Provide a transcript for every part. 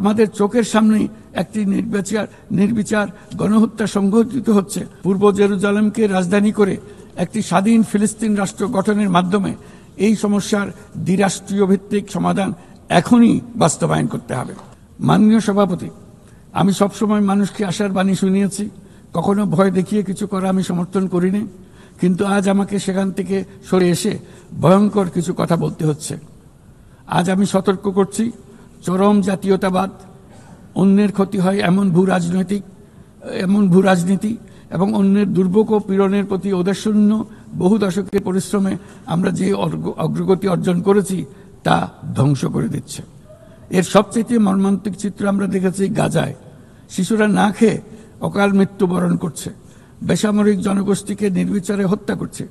আমাদের চোখের সামনেই একটি নির্বিচার গণহত্যা সংঘটিত হচ্ছে। পূর্ব জেরুজালেমকে রাজধানী করে একটি স্বাধীন ফিলিস্তিন রাষ্ট্র গঠনের মাধ্যমে এই সমস্যার দ্বিরাষ্ট্রীয় ভিত্তিক সমাধান এখনই বাস্তবায়ন করতে হবে। মাননীয় সভাপতি, আমি সবসময় মানুষকে আশার বাণী শুনিয়েছি, কখনো ভয় দেখিয়ে কিছু করা আমি সমর্থন করিনি, কিন্তু আজ আমাকে সেখান থেকে সরে এসে ভয়ঙ্কর কিছু কথা বলতে হচ্ছে। আজ আমি সতর্ক করছি, চরম জাতীয়তাবাদ, অন্যের ক্ষতি হয় এমন ভূ রাজনীতি এবং অন্যের দুর্ভোগ ও পীড়নের প্রতি ওদেশশূন্য বহু দশকের পরিশ্রমে আমরা যে অগ্রগতি অর্জন করেছি তা ধ্বংস করে দিচ্ছে। এর সবচেয়ে মর্মান্তিক চিত্র আমরা দেখেছি গাজায়। শিশুরা না খেয়ে অকাল মৃত্যুবরণ করছে, বেসামরিক জনগোষ্ঠীকে নির্বিচারে হত্যা করছে,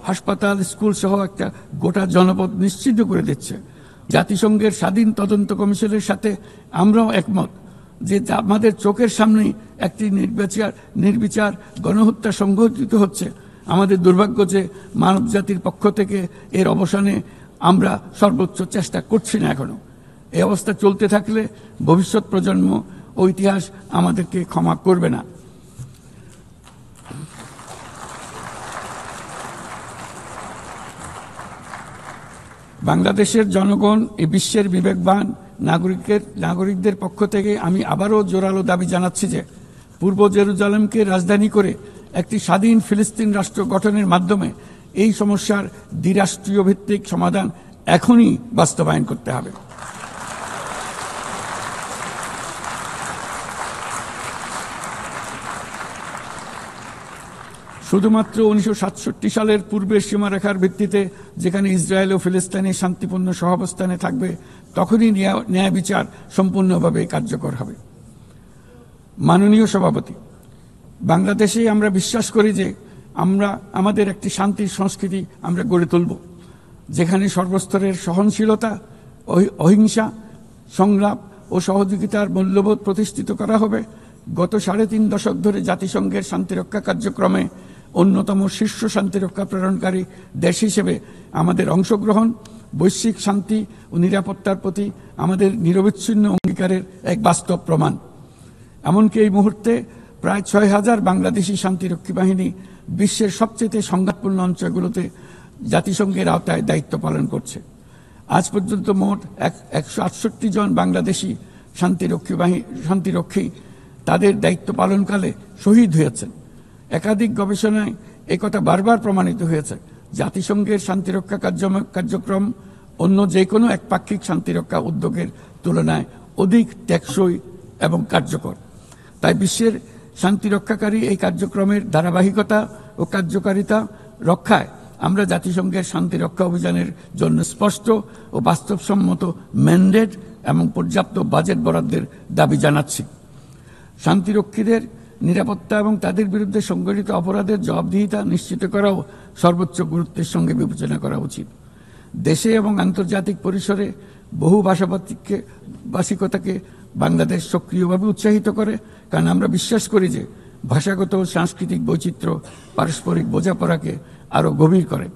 হাসপাতাল, স্কুল সহ একটা গোটা জনপদ নিশ্চিহ্ন করে দিচ্ছে। জাতিসংঘের স্বাধীন তদন্ত কমিশনের সাথে আমরাও একমত যে আমাদের চোখের সামনেই একটি নির্বিচার গণহত্যা সংঘটিত হচ্ছে। আমাদের দুর্ভাগ্য যে মানব জাতির পক্ষ থেকে এর অবসানে আমরা সর্বোচ্চ চেষ্টা করছি না এখনো। এই অবস্থা চলতে থাকলে ভবিষ্যৎ প্রজন্ম ও ইতিহাস আমাদেরকে ক্ষমা করবে না। বাংলাদেশের জনগণ এই বিশ্বের বিবেকবান নাগরিকদের পক্ষ থেকে আমি আবারও জোরালো দাবি জানাচ্ছি যে পূর্ব জেরুজালেমকে রাজধানী করে একটি স্বাধীন ফিলিস্তিন রাষ্ট্র গঠনের মাধ্যমে এই সমস্যার দ্বিরাষ্ট্রীয় ভিত্তিক সমাধান এখনই বাস্তবায়ন করতে হবে। শুধুমাত্র 1967 সালের পূর্বের সীমারেখার ভিত্তিতে যেখানে ইসরায়েল ও ফিলিস্তিনি শান্তিপূর্ণ সহাবস্থানে থাকবে, তখনই ন্যায় বিচার সম্পূর্ণভাবে কার্যকর হবে। মাননীয় সভাপতি, বাংলাদেশে আমরা বিশ্বাস করি যে আমাদের একটি শান্তির সংস্কৃতি আমরা গড়ে তুলব, যেখানে সর্বস্তরের সহনশীলতা, অহিংসা, সংলাপ ও সহযোগিতার মূল্যবোধ প্রতিষ্ঠিত করা হবে। গত 3.5 দশক ধরে জাতিসংঘের শান্তিরক্ষা কার্যক্রমে অন্যতম শীর্ষ শান্তিরক্ষা প্রেরণকারী দেশ হিসেবে আমাদের অংশগ্রহণ বৈশ্বিক শান্তি ও নিরাপত্তার প্রতি আমাদের নিরবিচ্ছিন্ন অঙ্গীকারের এক বাস্তব প্রমাণ। এমনকি এই মুহূর্তে প্রায় 6,000 বাংলাদেশি শান্তিরক্ষী বাহিনী বিশ্বের সবচেয়ে সংঘাতপূর্ণ অঞ্চলগুলোতে জাতিসংঘের আওতায় দায়িত্ব পালন করছে। আজ পর্যন্ত মোট 168 জন বাংলাদেশি শান্তিরক্ষী তাদের দায়িত্ব পালনকালে শহীদ হয়েছেন। একাধিক গবেষণায় একথা বারবার প্রমাণিত হয়েছে। জাতিসংঘের শান্তিরক্ষা কার্যক্রম অন্য যে কোনো একপাক্ষিক শান্তিরক্ষা উদ্যোগের তুলনায় অধিক টেকসই এবং কার্যকর। তাই বিশ্বের শান্তিরক্ষাকারী এই কার্যক্রমের ধারাবাহিকতা ও কার্যকারিতা রক্ষায় আমরা জাতিসংঘের শান্তিরক্ষা অভিযানের জন্য স্পষ্ট ও বাস্তবসম্মত ম্যান্ডেট এবং পর্যাপ্ত বাজেট বরাদ্দের দাবি জানাচ্ছি। শান্তিরক্ষীদের নিরাপত্তা এবং তাদের বিরুদ্ধে সংঘটিত অপরাধের জবাবদিহিতা নিশ্চিত করাও সর্বোচ্চ গুরুত্বের সঙ্গে বিবেচনা করা উচিত। দেশে এবং আন্তর্জাতিক পরিসরে বহু ভাষিকতাকে বাংলাদেশ সক্রিয়ভাবে উৎসাহিত করে, কারণ আমরা বিশ্বাস করি যে ভাষাগত ও সাংস্কৃতিক বৈচিত্র্য পারস্পরিক বোঝাপড়াকে আরও গভীর করে।